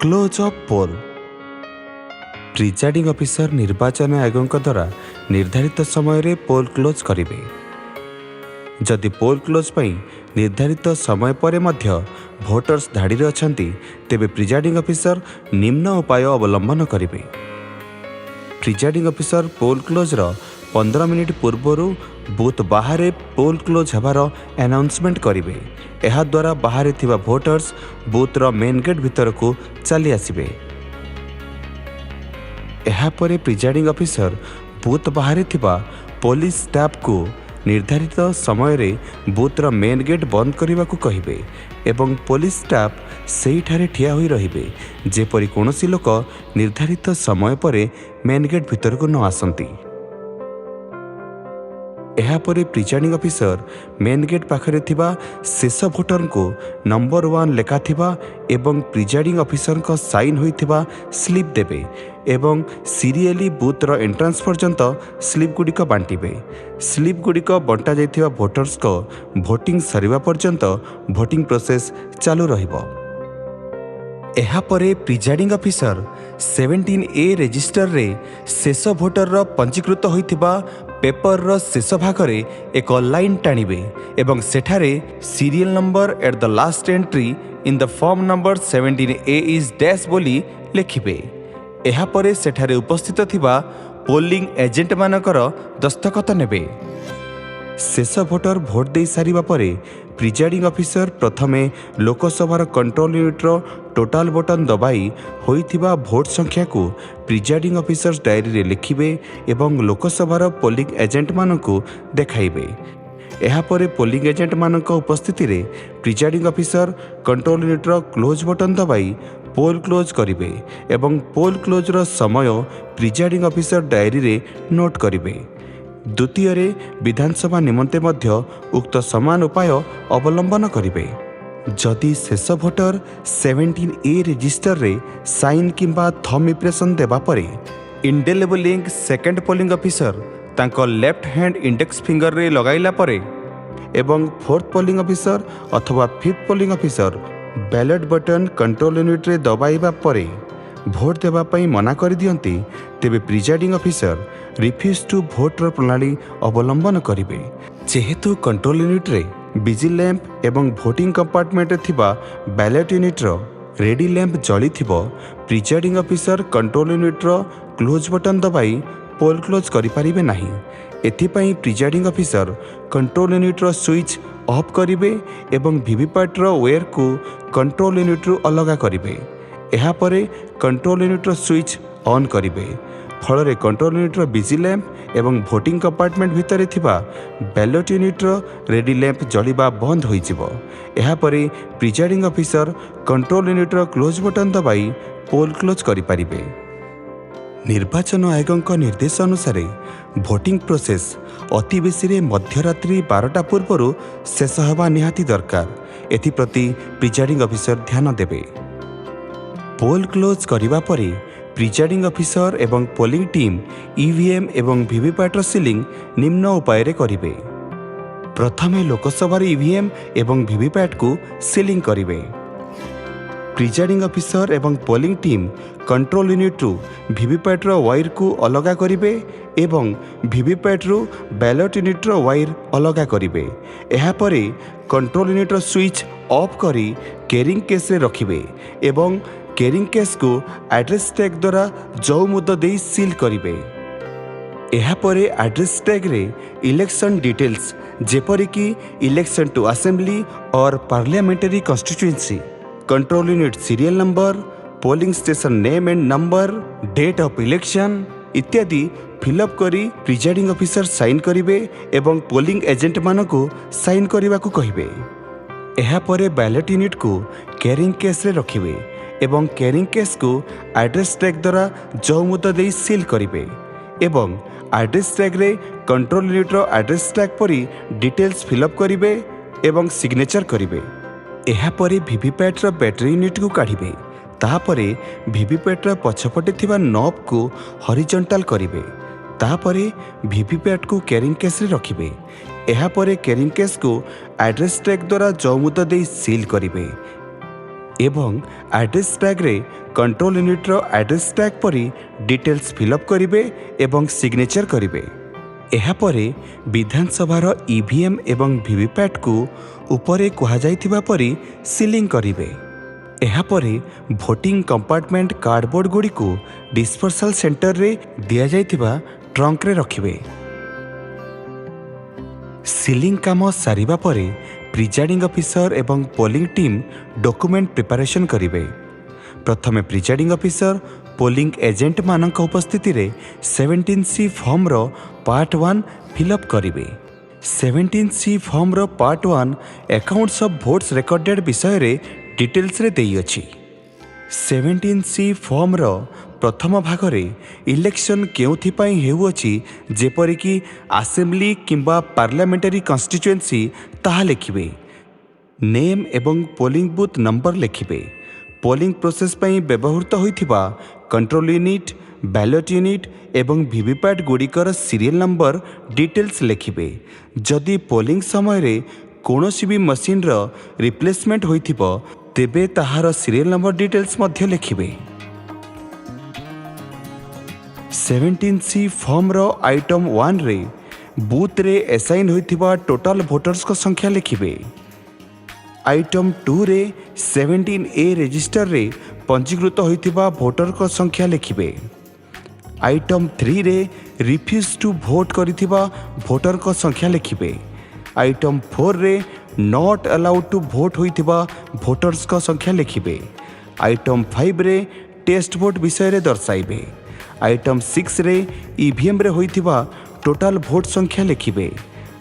Close of poll. Presiding officer निर्वाचन आयोग द्वारा निर्धारित समय रे पोल क्लोज करेंगे। जदि पोल क्लोज पर निर्धारित समय पर मध्य भोटर्स धाड़ी अच्छा तेबे प्रिजाइडिंग ऑफिसर निम्न उपाय अवलंबन करेंगे। प्रिजाइडिंग ऑफिसर पोल क्लोज 15 मिनिट पूर्वर बूथ बाहर पोल क्लोज होबार अनाउंसमेंट करेंगे। यह द्वारा बाहर थिबा भोटर्स बूथर मेन गेट भीतर को चली आसबे। एहापर प्रिजाइडिंग ऑफिसर बूथ बाहर थिबा पुलिस स्टाफ को निर्धारित समय रे बूथर मेन गेट बंद करने को कहिबे एवं पुलिस स्टाफ सेही ठारे ठिया होई रहिबे जेपरि कोनोसी लोक निर्धारित समय पर मेन गेट भीतर को न आसंती। एहापर प्रिजाइडिंग ऑफिसर मेन गेट पाखरे थिबा शेष भोटर को नंबर 1 लेखा थिबा एवं प्रिजाइडिंग ऑफिसर का साइन होइथिबा स्लिप देबे एवं सीरियली बूथर एंट्रांस पर्यंत स्लिप गुड़िक बांटिबे। स्लिप गुड़िक बंटा जाइथिबा भोटर्स को भोटिंग सरिबा पर्यंत भोटिंग प्रोसेस चालू रहिबो। एहापरे प्रिजाइडिंग ऑफिसर 17A रजिस्टर रे शेष भोटर पंजीकृत होइथिबा पेपर रो शेष भाग रे एक लाइन टाणिबे एवं सेठारे serial number at the last entry in the form number 17A is dash बोली लिखिबे। एहापरे सेठारे उपस्थित थिबा पोलिंग एजेंट मानकर दस्तखत नेबे। शेष भोटर भोट दे सारिबा परे प्रिजाइडिंग ऑफिसर प्रथमे लोकसभार कंट्रोल यूनिट्र टोटाल बटन दबाई होइथिबा भोट संख्या को प्रिजाइडिंग ऑफिसर्स डायरी रे लिखिबे एवं लोकसभार पोलिंग एजेंट मानकु देखाइबे। एहापरे पोलिंग एजेंट मानक उपस्थिति रे प्रिजाइडिंग ऑफिसर कंट्रोल यूनिट्र क्लोज बटन दबाई पोल क्लोज करिबे एवं पोल क्लोज रो समय प्रिजाइडिंग ऑफिसर डायरी रे नोट करिबे। द्वितीय रे विधानसभा निमंते मध्य उक्त समान उपाय अवलंबन करिबे। जदि शेष भोटर 17A रजिस्टर रे साइन किंबा थम इंप्रेशन देबा परे इंडेलेबलिंग सेकेंड पोलिंग ऑफिसर तांको लेफ्ट हैंड इंडेक्स फिंगर रे लगाइला परे एवं फोर्थ पोलिंग ऑफिसर अथवा fifth polling officer ballot button control unit रे दबाइबा परे भोट देबा पई मना कर दियंती तेबे presiding officer refuse to voter प्रणाली अवलंबन करिबे। जेहेतु कंट्रोल यूनिट रे बिजी लैंप एवं भोटिंग कंपार्टमेंट थिबा बैलेट यूनिट रो रेडी लैंप जली थिबो प्रिजाइडिंग ऑफिसर कंट्रोल यूनिट रो क्लोज बटन दबाई पोल क्लोज करि परिबे नाही। एथिपई प्रिजाइडिंग ऑफिसर कंट्रोल यूनिट रो स्विच ऑफ करिबे एवं वीवीपैट रो वेयर को कंट्रोल यूनिट रु अलगा करिबे। एहापरे कंट्रोल यूनिट रो स्विच ऑन करिबे। फल कंट्रोल यूनिट रो बिजी लैंप एवं भोटिंग कंपार्टमेंट भितर थिबा बैलेट यूनिट रो रेडी लैंप जलिबा बंद होई जिवो। एहापरे प्रिजाइडिंग ऑफिसर कंट्रोल यूनिट रो क्लोज बटन दबाई पोल क्लोज करि परिबे। निर्वाचन आयोग निर्देश अनुसार भोटिंग प्रोसेस अति बेसी मध्यरात्रि 12टा पूर्वर शेष होगा निहाती दरकार। एथिप्रति प्रिजाइडिंग ऑफिसर ध्यान देबे। पोल क्लोज करिबा परे प्रिजाइडिंग ऑफिसर एवं पोलिंग टीम ईवीएम एवं वीवीपैट सीलिंग निम्न उपाय रे करिबे। प्रथमे लोकसभा ईवीएम एवं वीवीपैट को सीलिंग करिबे। प्रिजाइडिंग ऑफिसर एवं पोलिंग टीम कंट्रोल यूनिट रु वीवीपैट रो वायर को अलगा करिबे एवं वीवीपैट रु बैलेट यूनिट रो वायर अलगा करिबे। एहा परे कंट्रोल यूनिट रो स्विच ऑफ करी कैरिंग केस रे रखिबे एवं कैरिंग केस को एड्रेस टैग द्वारा जौ मुद दे सील करिबे। एहा परे एड्रेस टैग रे इलेक्शन डिटेल्स जेपरि कि election to assembly or parliamentary constituency control unit serial number polling station name and number date of election इत्यादि फिलअप करी प्रिजाइडिंग ऑफिसर साइन करिबे एवं पोलिंग एजेंट मानको साइन करने को कहिबे। एहा परे बैलेट यूनिट को कैरिंग केस रे रखिबे एवं कैरिंग केस को एड्रेस टैग द्वारा जौ मुद दे सील करिबे एवं एड्रेस टैग रे कंट्रोल यूनिट रो एड्रेस टैग परी डिटेल्स फिलअप करिबे एवं सिग्नेचर करिबे। एहा परे वीवीपैट रो बैटरी यूनिट को काढिबे। तापरे वीवीपैट रो पछपटे थिबा नॉब को हॉरिजॉन्टल करिबे। तापरे वीवीपैट को कैरिंग केस रे रखिबे। एहा परे कैरिंग केस को एड्रेस टैग द्वारा जौ मुद दे सील करिबे। एवं एड्रेस टैग रे कंट्रोल यूनिट रो एड्रेस टैग परी डिटेल्स फिलअप करिवे एवं सिग्नेचर करिवे। एहा परे विधानसभा रो ईवीएम एवं वीवीपैट को उपरे कुहा जाइथिबा परी सीलिंग करिवे। एहा परे भोटिंग कंपार्टमेंट कार्डबोर्ड गुडी को डिस्पर्सल सेंटर रे दिया जाइथिबा ट्रंक रे रखिवे। सीलिंग काम सारिबा परे प्रिजाइडिंग ऑफिसर एवं पोलिंग टीम डॉक्यूमेंट प्रिपरेशन करिवे। प्रथमे प्रिजाइडिंग ऑफिसर पोलिंग एजेंट मानक उपस्थिति रे 17C फॉर्म रो पार्ट 1 फिलअप करिवे। 17C फॉर्म रो part 1 accounts of votes recorded विषय रे डिटेल्स रे देई अछि। 17C फॉर्म रो प्रथम भाग रे इलेक्शन केउथि पई हेउअछि जेपरि कि असेंबली किंबा पार्लियामेंटरी कॉन्स्टिट्यूएंसी ताहा लिखिबे। नेम एवं पोलिंग बूथ नंबर लिखिबे। पोलिंग प्रोसेस पई व्यवहृत होइथिबा कंट्रोल यूनिट, बैलेट यूनिट एवं वीवीपैट गुड़िकर सीरियल नंबर डिटेल्स लिखिबे। जदि पोलिंग समय रे कोनोसी भी मशीन रो रिप्लेसमेंट होइथिबो तेबे ताहार सीरियल नंबर डिटेल्स मध्य लिखिबे। 17C फॉर्म रो आइटम 1 रे बूथ रे असाइन होइथिबा टोटल वोटर्स को संख्या लिखिबे। आइटम 2 रे 17A रजिस्टर रे पंजीकृत होइथिबा वोटर को संख्या लिखिबे। आइटम 3 रे रिफ्यूज टू वोट करिथिबा वोटर को संख्या लिखिबे। आइटम 4 रे नॉट अलाउड टू वोट होइथिबा वोटर्स को संख्या लिखिबे। आइटम 5 रे टेस्ट वोट विषय रे दर्शाइबे। आइटम 6 रे ईवीएम रे होइथिबा टोटल वोट संख्या लिखिबे।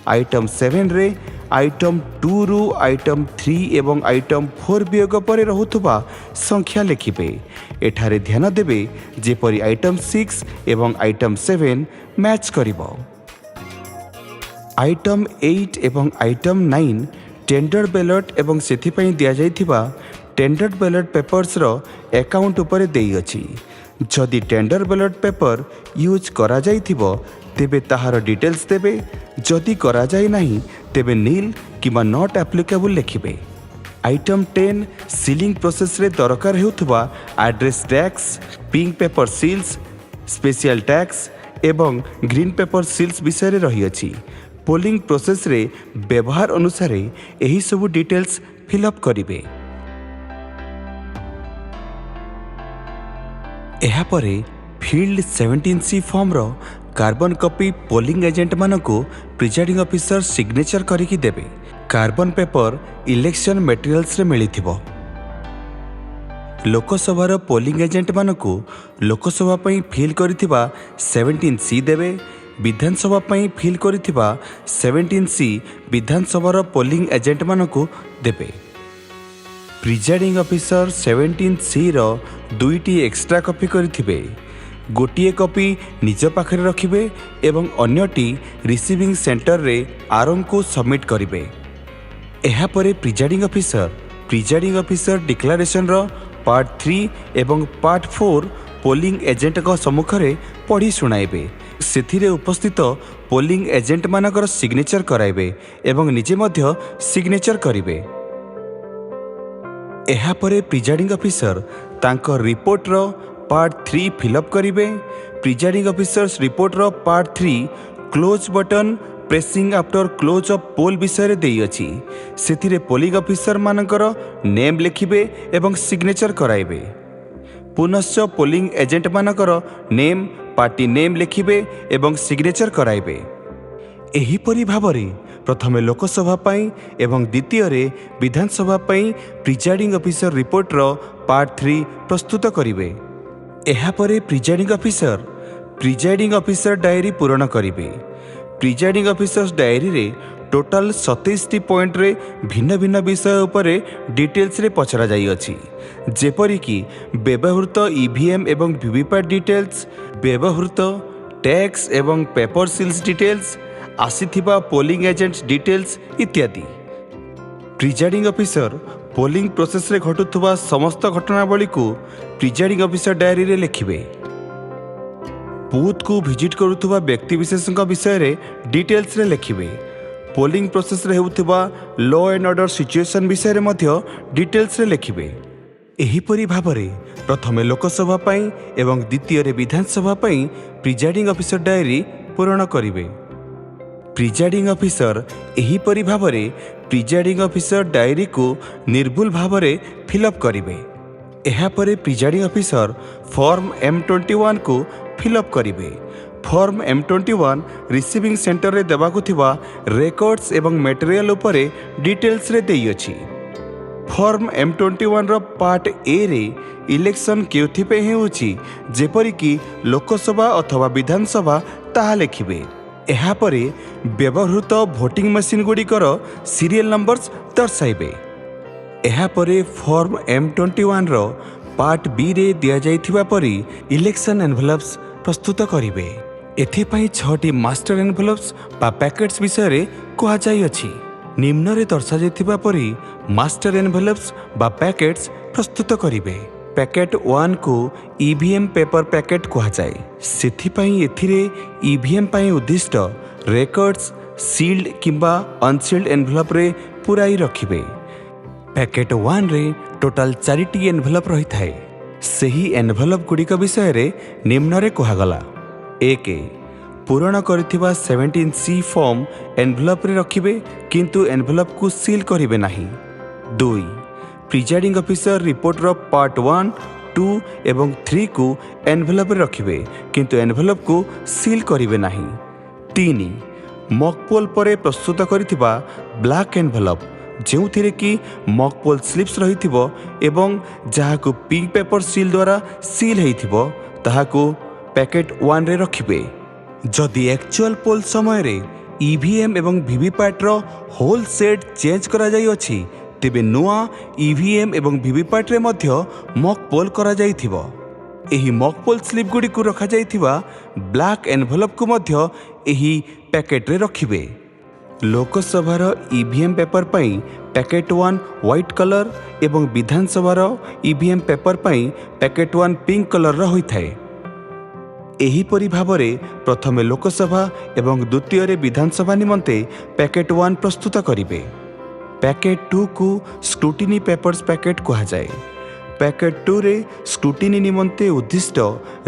आइटम 7 रे आइटम 2 रु आइटम 3 एवं आइटम 4 वियोग पर रहुथुबा संख्या लिखिबे। एठारे ध्यान देबे जेपरि आइटम 6 एवं आइटम 7 मैच करिबो। आइटम 8 एवं आइटम 9 टेंडर बैलेट एवं सेथिपई दिया जाइथिबा टेंडर बैलेट पेपर्स रो अकाउंट उपरे देई अछि। जदि टेंडर बैलेट पेपर यूज करा जाइथिबो तेबे ताहार डिटेल्स देबे। जदि करा जाय नाही तेबे नील किबा नॉट एप्लीकेबल लिखिबे। आइटम 10 सीलिंग प्रोसेस रे दरकार हेउथबा address tags, pink paper seals, special tags एवं ग्रीन पेपर सील्स विषय रे रही अछि। पोलिंग प्रोसेस रे व्यवहार अनुसार एही सब डिटेल्स फिलअप करिवे। एहा परे फील्ड 17C फॉर्म रो कार्बन कॉपी पोलिंग एजेंट मानको प्रिजाइडिंग ऑफिसर सिग्नेचर करिकी देबे। कार्बन पेपर इलेक्शन मटेरियल्स रे मिलिथिबो। लोकसभा पोलिंग एजेंट मानको लोकसभा पई फिल करिथिबा 17C देबे। विधानसभा पई फिल करिथिबा 17C विधानसभा पोलिंग एजेंट मानको देबे। प्रिजाइडिंग ऑफिसर 17C रो 2टी एक्स्ट्रा कॉपी करिथिबे। गोटिए कॉपी निज पाखरे रखिबे एवं अन्यटी रिसीविंग सेंटर रे आरएम को सबमिट करिबे। एहा परे प्रिजाइडिंग ऑफिसर डिक्लेरेशन रो पार्ट 3 एवं पार्ट 4 पोलिंग एजेंट को सम्मुखरे पढ़ी सुनाइबे। सेथिरे उपस्थित पोलिंग एजेंट मानकर सिग्नेचर कराइबे एवं निजे मध्य सिग्नेचर करिबे। एहा परे प्रिजाइडिंग ऑफिसर तांको रिपोर्ट रो पार्ट 3 फिलअप करिवे। प्रिजाइडिंग ऑफिसर्स रिपोर्ट रो part 3 close button pressing after close of poll विषय रे देई अछि। सेथिरे पोलिंग ऑफिसर मानकर नेम लिखिबे एवं सिग्नेचर कराइबे। पुनश्च पोलिंग एजेंट मानकर नेम, पार्टी नेम लिखिबे एवं सिग्नेचर कराइबे। एहीपरि भावरे प्रथमे लोकसभा पई एवं द्वितीय रे विधानसभा पई प्रिजाइडिंग ऑफिसर रिपोर्ट रो पार्ट 3 प्रस्तुत करिवे। एहा परे प्रिजाइडिंग ऑफिसर डायरी पूरण करिवे। प्रिजाइडिंग ऑफिसर्स डायरी रे टोटल 27टी पॉइंट रे भिन्न भिन्न विषय उपरे डिटेल्स रे पचरा जाई अछि। जेपरि कि व्यवहृत ईवीएम एवं वीवीपैट डिटेल्स, व्यवहृत टैक्स एवं पेपर सील्स डिटेल्स, आसीथिबा पोलिंग एजेंट्स डिटेल्स इत्यादि। प्रिजाइडिंग ऑफिसर पोलिंग प्रोसेस रे घटुथुबा समस्त घटनावली को प्रिजाइडिंग ऑफिसर डायरी रे लिखिबे। बूथ को विजिट करुथुबा व्यक्ति विशेषଙ୍କ विषय रे डिटेल्स रे लिखिबे। पोलिंग प्रोसेस रे हेउथुबा लॉ एंड ऑर्डर सिचुएशन विषय रे मध्य डिटेल्स रे लिखिबे। एहीपरि भावरे प्रथमे लोकसभा पाई एवं द्वितीय विधानसभा पाई प्रिजाइडिंग ऑफिसर डायरी पूरण करिवे। प्रिजाइडिंग ऑफिसर एहीपरि भावरे प्रिजाइडिंग ऑफिसर डायरी को निर्भुल भावरे फिलअप करिवे। एहा परे प्रिजाइडिंग ऑफिसर फॉर्म M21 को फिलअप करिवे। फॉर्म M21 रिसीविंग सेंटर रे देबाकु थिबा रेकॉर्ड्स एवं मटेरियल उपरे डिटेल्स रे देई अछि। फॉर्म M21 रो पार्ट ए रे इलेक्शन केउथिपे हेउछि जेपरि कि लोकसभा अथवा विधानसभा ताहा लेखिबे। एहा परे व्यवहृत भोटिंग मशीन गुड़िकर सीरियल नंबर्स दर्शाइबे। एहा परे फॉर्म M21 रो पार्ट बी रे दिया जाइथिबा परि इलेक्शन एनवेलप्स प्रस्तुत करिवे। एथिपाई 6टी मास्टर एनवेलप्स बा पैकेट्स विषय रे कहा जाई अछि। निम्न रे दर्शा जाइथिबा परि मास्टर एनवेलप्स बा पैकेट्स प्रस्तुत करिवे। पैकेट 1 को ईवीएम पेपर पैकेट कहा जाए। सेथिपाई एथिरे ईवीएम पाई उद्दिष्ट रेकॉर्ड्स सील्ड किंबा अनसील्ड एनवेलप रे पुराई रखिबे। पैकेट 1 रे टोटाल 4टी एनवेलप रही थाए। सही एनवेलप गुड़िक विषय रे निम्न रे कहा गला। 1 पूरण करिथिबा 17C फॉर्म एनवेलप रे रखिबे किंतु एनवेलप को सील करिवे नाही। 2 प्रिजाइडिंग ऑफिसर रिपोर्ट रो पार्ट 1, 2 एवं 3 को एनवेलप रे रखिबे किंतु एनवेलप को सील करिवे नाही। 3 मॉकपोल परे प्रस्तुत करिथिबा ब्लैक एनवेलप जेउथिरे कि मॉकपोल स्लिप्स रहिथिबो एवं जहाको पिंक पेपर सील द्वारा सील हेइथिबो ताहाको पैकेट 1 रे रखिबे। जदि एक्चुअल पोल समय रे ईवीएम एवं वीवीपैट रो होल सेट चेंज करा जाई अछि तेबे नुआ ईवीएम एवं वीवीपैट रे मध्य मॉक पोल करा जाइथिबो। एही मॉक पोल स्लिप गुडी को रखा जाइथिबा ब्लैक एनवेलप को मध्य एही पैकेट रे रखिबे। लोकसभा रो ईवीएम पेपर पई पैकेट 1 व्हाइट कलर एवं विधानसभा रो ईवीएम पेपर पई पैकेट 1 पिंक कलर रो होइथाय। एही परि भावरे प्रथमे लोकसभा एवं द्वितीय रे विधानसभा निमंते पैकेट 1 प्रस्तुत करिवे। पैकेट 2 को स्क्रूटिनी पेपर्स पैकेट कहा जाए। पैकेट 2 रे स्क्रूटिनी निमंते उद्दिष्ट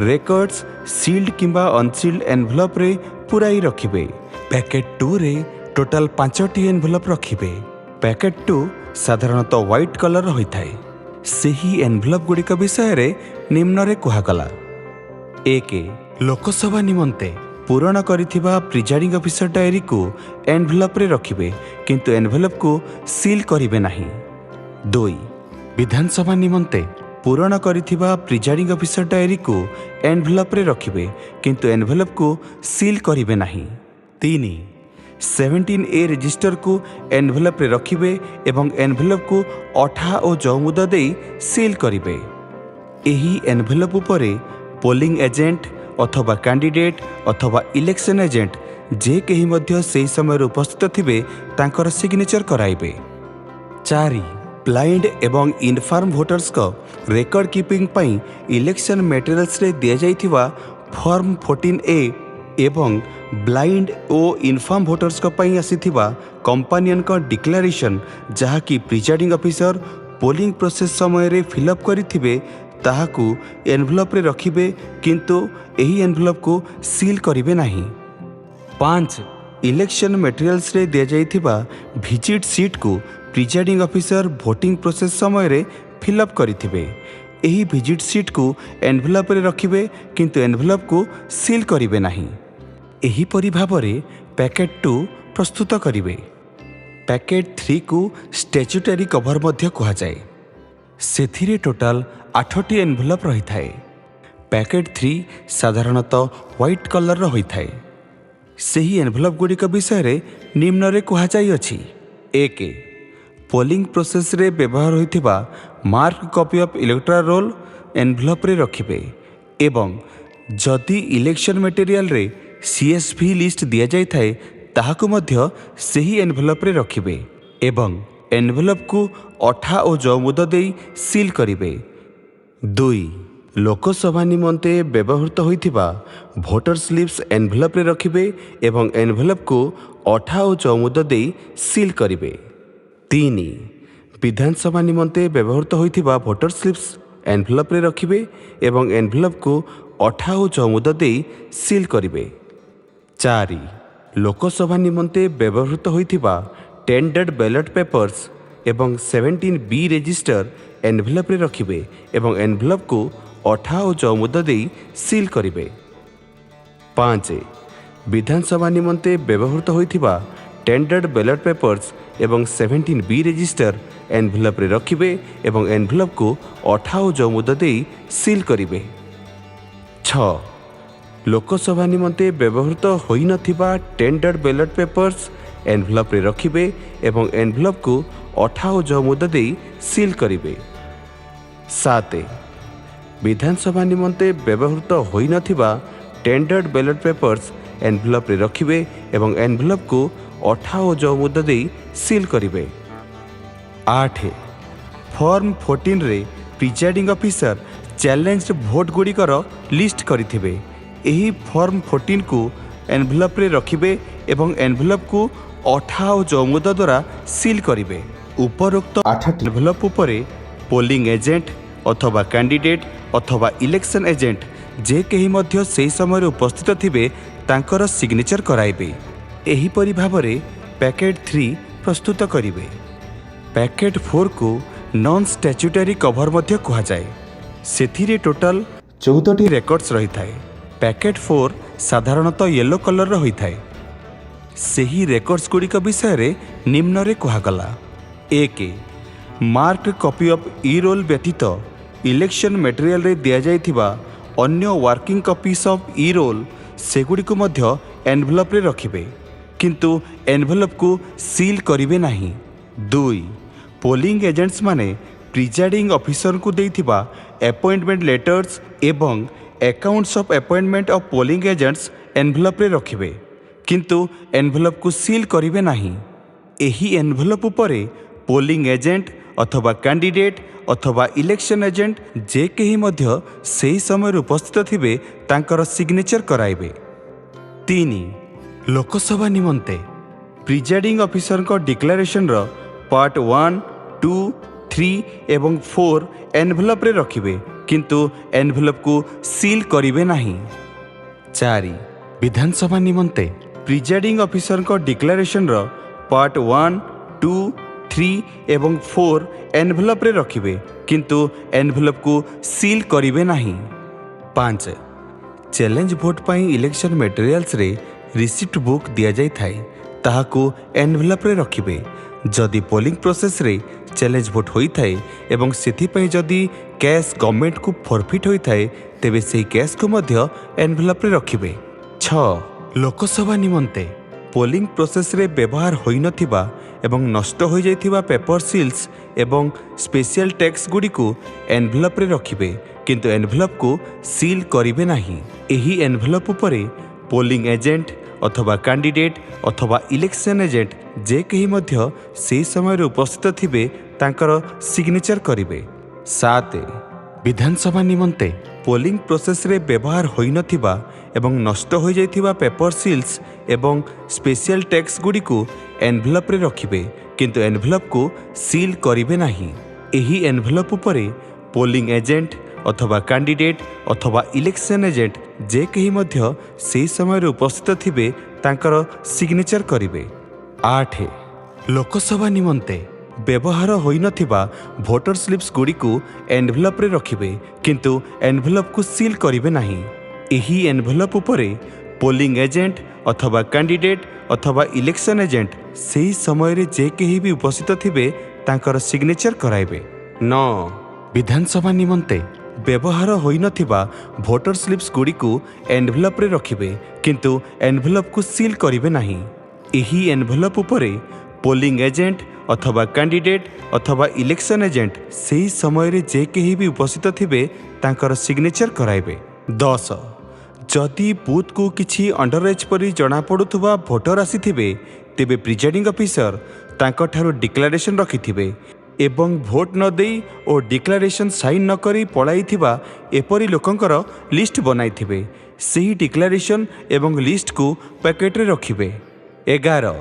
रेकॉर्ड्स सील्ड किंबा अनसील्ड एनवेलप रे पुराई रखिबे। पैकेट 2 रे टोटाल 5टी एनवेलप रखिबे। पैकेट 2 साधारणतः व्हाइट कलर होइथाय। सही एनवेलप गुड़िक विषय रे निम्न रे कहा गला। 1 लोकसभा निमंते पूरण करिथिबा प्रिजाइडिंग ऑफिसर डायरी को एनवेलप रे रखिबे किंतु एनवेलप को सील करिवे नाही। 2 विधानसभा निमंते पूरण करिथिबा प्रिजाइडिंग ऑफिसर डायरी को एनवेलप रे रखिबे किंतु एनवेलप को सील करिवे नाही। 3 17A रजिस्टर को एनवेलप रे रखिबे एवं एनवेलप को अठा और जौमुदा देई सील करिबे। एही एनवेलप उपरे पोलिंग एजेंट अथवा कैंडिडेट अथवा इलेक्शन एजेंट जे केही मध्य से समय उपस्थित थिबे तांकर सिग्नेचर कराइबे। 4 ब्लाइंड एवं इनफॉर्म वोटर्स को रेकॉर्ड कीपिंग पई इलेक्शन मटेरियल्स रे दिया जाइथिबा फॉर्म 14A एवं ब्लाइंड ओ इनफॉर्म वोटर्स को पई आसीथिबा कंपानियन को डिक्लेरेशन जहा कि प्रिजाइडिंग ऑफिसर पोलिंग प्रोसेस समय रे फिलअप करिथिबे ताहाकू एनवेलप रे रखिबे किंतु एही एनवेलप को सील करिवे नाही। 5 इलेक्शन मटेरियल्स रे दिया जाइथिबा विजिट सीट को प्रिजाइडिंग ऑफिसर वोटिंग प्रोसेस समय रे फिलअप करिथिबे। एही विजिट सीट को एनवेलप रे रखिबे किंतु एनवेलप को सील करिवे नाही। एही परि भावरे पैकेट 2 प्रस्तुत करिवे। पैकेट 3 को स्टैट्यूटरी कवर मध्य कहा जाए। सेथिरे टोटाल 8टी एनवेलप रही थाए। पैकेट 3 साधारणतः व्हाइट कलर रही थाए। सही एनवेलप गुड़िक विषय रे निम्न रे कहा जाई अछि। 1 पोलिंग प्रोसेस रे व्यवहार होइथिबा mark copy of electoral roll envelope रे रखिबे एवं जदि इलेक्शन मटेरियल रे CSV लिस्ट दिया जाई थाए ताहाकू मध्य सही एनवेलप रे रखिबे एवं एनवेलप को अठा और जौमुद देई सील करिबे। 2 लोकसभा निमंते व्यवहृत होइथिबा भोटर स्लिप्स एनवेलप रे रखिबे एवं एनवेलप को अठा और जौमुद देई सील करिबे। 3 विधानसभा निमंते व्यवहृत होइथिबा भोटर स्लिप्स एनभेलप रे रखिबे एवं एनभेलप को अठा और चौमुद दे सील करिवे। 4 लोकसभा निमंते व्यवहृत होइथिबा टेंडर्ड बैलेट पेपर्स एवं 17B रजिस्टर एनभेलप रे रखिबे एवं एनभेलप को अठा और चौमुद दे सील करिवे। 5 विधानसभा निमंते व्यवहृत होइथिबा टेंडर्ड बैलेट पेपर्स एवं 17B रजिस्टर एनभेलप रे रखिबे एवं एनभेलप को अठा और चौमुद दे सील करिवे। 6 लोकसभा निमंते व्यवहृत होई नथिबा टेंडर्ड बैलेट पेपर्स एनभेलप रे रखिबे एवं एनभेलप को अठा और चौमुद दे सील करिवे। 7 विधानसभा निमंते व्यवहृत होई नथिबा टेंडर्ड बैलेट पेपर्स एनभेलप रे रखिबे एवं एनभेलप को अठा और चौमुद दे सील करिवे। 8 फॉर्म 14 रे प्रिजाइडिंग ऑफिसर चैलेंज्ड भोट गुड़िकर लिस्ट करिथिबे। एही फॉर्म 14 को एनभेलप रे रखिबे एवं एनभेलप को अठा और चौमुद द्वारा सील करिवे। उपरोक्त 8 एनभेलप उपरे पोलिंग एजेंट अथवा कैंडिडेट अथवा इलेक्शन एजेंट जे केही मध्य सेही समय उपस्थित थिबे तांकर सिग्नेचर कराइबे। एहीपरि भावरे पैकेट 3 प्रस्तुत करिवे। पैकेट 4 को नॉन स्टैट्यूटरी कवर मध्य कहा जाए। सेथिरे टोटल 14टी रेकर्ड्स रही थाए। पैकेट 4 साधारणतः येलो कलर होई थाए। सेही रेकर्ड्स गुड़िक विषय रे निम्न रे कहागला। 1 marked copy of E roll व्यतीत इलेक्शन मटेरियल रे दिया जाइथिबा अन्य working copies of E roll सेगुड़िक मध्य एनभेलप रे रखिबे किंतु एनभेलप को सील करिवे नाही। 2 पोलिंग एजेंट्स माने प्रिजाइडिंग ऑफिसर को देइथिबा अपॉइंटमेंट लेटर्स एवं accounts of appointment of polling agents envelope रे रखिबे किंतु एनभेलप को सील करिवे नाही। एही एनभेलप उपरे पोलिंग एजेंट अथवा कैंडिडेट अथवा इलेक्शन एजेंट जे केही मध्य सेही समय उपस्थित थिबे तांकर सिग्नेचर कराइबे। 3 लोकसभा निमंते प्रिजाइडिंग ऑफिसर को डिक्लेरेशन रो पार्ट 1, 2, 3 एवं 4 एनभेलप रे रखिबे किंतु एनभेलप को सील करिवे नाही। 4 विधानसभा निमंते प्रिजाइडिंग ऑफिसर को डिक्लेरेशन रो पार्ट 1, 2, 3 एवं 4 एनभेलप रे रखिबे किंतु एनभेलप को सील करिवे नाही। 5 चैलेंज भोट पाई इलेक्शन मटेरियल्स रे रिसिप्ट बुक दिया जाई थाए ताहाको एनभेलप रे रखिबे। जदि पोलिंग प्रोसेस रे चैलेंज भोट होई थाए एवं सेथि पई जदि कैश गवर्नमेंट को फॉरफिट होई थाए तेबे सेही कैश को मध्य एनभेलप रे रखिबे। 6 लोकसभा निमंते पोलिंग प्रोसेस रे व्यवहार होई नथिबा एवं नष्ट हो जाइथिबा पेपर सील्स एवं स्पेशल टैक्स गुडी को एनभेलप रे रखिबे किंतु एनभेलप को सील करिवे नाही। एही एनभेलप उपरे पोलिंग एजेंट अथवा कैंडिडेट अथवा इलेक्शन एजेंट जे केही मध्य सेही समय उपस्थित थिबे तांकर सिग्नेचर करिवे। 7 विधानसभा निमंते पोलिंग प्रोसेस रे व्यवहार होई नथिबा एवं नष्ट हो जाइथिबा पेपर सील्स एवं स्पेशल टैक्स गुडी को एनभेलप रे रखिबे किंतु एनभेलप को सील करिवे नाही। एही एनभेलप उपरे पोलिंग एजेंट अथवा कैंडिडेट अथवा इलेक्शन एजेंट जे केही मध्य सेही समय उपस्थित थिबे तांकर सिग्नेचर करिवे। 8 लोकसभा निमंते व्यवहार होई नथिबा भोटर स्लिप्स गुडी को एनभेलप रे रखिबे किंतु एनभेलप को सील करिवे नाही। एही एनभेलप उपरे पोलिंग एजेंट अथवा कैंडिडेट अथवा इलेक्शन एजेंट सेही समय रे जे केही भी उपस्थित थिबे तांकर सिग्नेचर कराइबे। 9 विधानसभा निमंते व्यवहार होई नथिबा भोटर स्लिप्स गुडी को एनभेलप रे रखिबे किंतु एनभेलप को सील करिवे नाही। एही एनभेलप उपरे पोलिंग एजेंट अथवा कैंडिडेट अथवा इलेक्शन एजेंट सेही समय रे जे केही भी उपस्थित थिबे तांकर सिग्नेचर कराइबे। 10 जदि बूथ को किछि अंडर एज परि जना पड़ुथुबा भोटर आसीथिबे तेबे प्रिजाइडिंग ऑफिसर तांको ठारो डिक्लेरेशन रखिथिबे एवं भोट न देई और डिक्लेरेशन साइन न करी पळाइथिबा एपरि लोकंकर लिस्ट बनाइथिबे। सेही डिक्लेरेशन एवं लिस्ट को पैकेट रे रखिबे। 11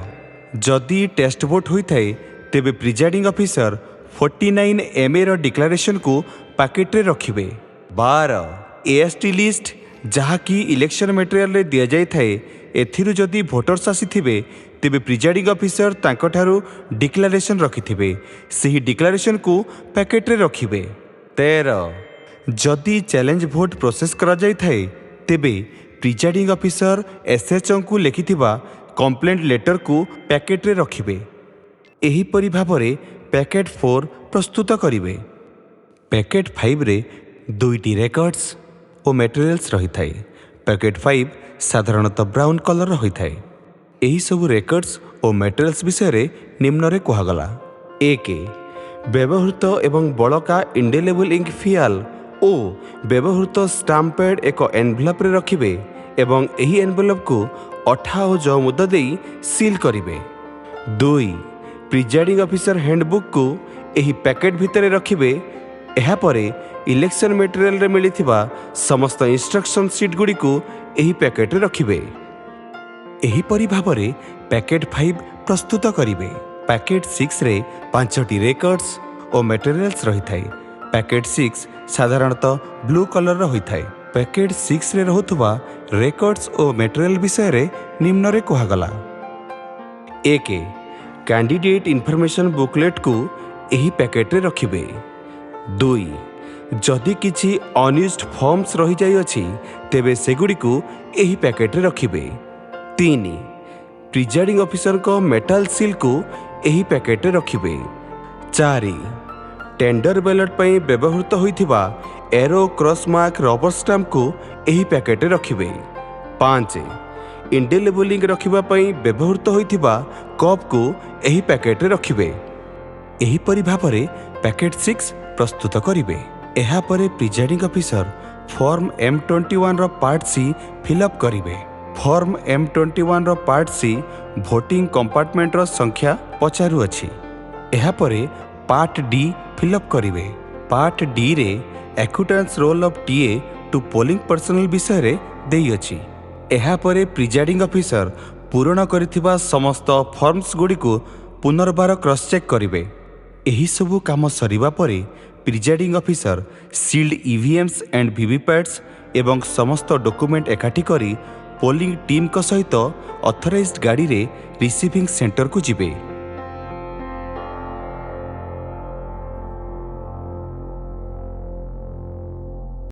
जदि टेस्ट भोट होइथाए तेबे प्रिजाइडिंग ऑफिसर 49 MA ର डिक्लेरेशन को पैकेट रे रखिबे। 12 AST लिस्ट जहाँकि इलेक्शन मटेरियल रे दिया जाय थाए एथिरु जदि भोटर्स आसीथिबे तेबे प्रिजाइडिंग ऑफिसर तांकठारु डिक्लेरेशन रखिथिबे सही डिक्लेरेशन को पैकेट रे रखिबे। 13 जदि चैलेंज भोट प्रोसेस करा जाय थाए तेबे प्रिजाइडिंग ऑफिसर SHO को लिखिथिबा कंप्लेंट लेटर को पैकेट रे रखिबे। एही परि भाबरे पैकेट 4 प्रस्तुत करिवे। पैकेट 5 रे दुईटी रेकर्ड्स और मटेरियल्स रही थाए। पैकेट 5 साधारणतः ब्राउन कलर रही थाए। एही सब रेकर्ड्स और मटेरियल्स विषय रे निम्न रे कुहागला। 1 व्यवहृत एवं बड़का इंडेलेबल इंक फियाल ओ व्यवहृत स्टाम्प पैड एक एनवेलप रे रखिबे एवं एही एनवेलप को अठा और जौ मुद्दा देई सील करिवे। 2 प्रिजाइडिंग ऑफिसर हैंडबुक को एही पैकेट भितरे रखिबे। एहा परे इलेक्शन मटेरियल रे मिलिथिबा समस्त इंस्ट्रक्शन सीट गुडी को एही पैकेट रे रखिबे। एही परि भाबरे पैकेट 5 प्रस्तुत करिवे। पैकेट 6 रे 5टी रेकर्ड्स और मटेरियल्स रही थाए। पैकेट 6 साधारणतः ब्लू कलर रही थाए। पैकेट 6 रे रहुथुबा रेकर्ड्स और मटेरियल विषय रे निम्न रे कुहागला। 1 कैंडिडेट इनफॉरमेशन बुकलेट को एही पैकेट रे रखिबे। 2 जदि किछि अनयूज्ड फॉर्म्स रही जाय अछि तेबे सेगुडी को एही पैकेट रे रखिबे। 3 प्रिजाइडिंग ऑफिसर को मेटल सील को एही पैकेट रे रखिबे। 4 टेंडर बैलेट पई व्यवहृत होइथिबा arrow cross mark rubber stamp को एही पैकेट रे रखिबे। 5 इंडेलेबल इंक रखिबा पई व्यवहृत होइथिबा कप को एही पैकेट रे रखिबे। एही परि भाबरे पैकेट 6 प्रस्तुत करिवे। एहा परे प्रिजाइडिंग ऑफिसर फॉर्म M21 रो पार्ट सी फिलअप करिवे। फॉर्म M21 रो पार्ट सी भोटिंग कंपार्टमेंट रो संख्या पचारु अछि। एहा परे पार्ट डी फिलअप करिवे। पार्ट डी रे acquittance roll of TA to polling personnel विषय रे देई अछि। एहा परे प्रिजाइडिंग ऑफिसर पूर्ण करिथिबा समस्त फॉर्म्स गुडी को पुनर्बार क्रॉस चेक करिवे। एही सबु काम सरिबा परे presiding officer sealed EVMs and VVPATs एवं समस्त डॉक्यूमेंट एकाठी करी पोलिंग टीम को सहित ऑथराइज्ड गाड़ी रे रिसीविंग सेंटर को जिबे।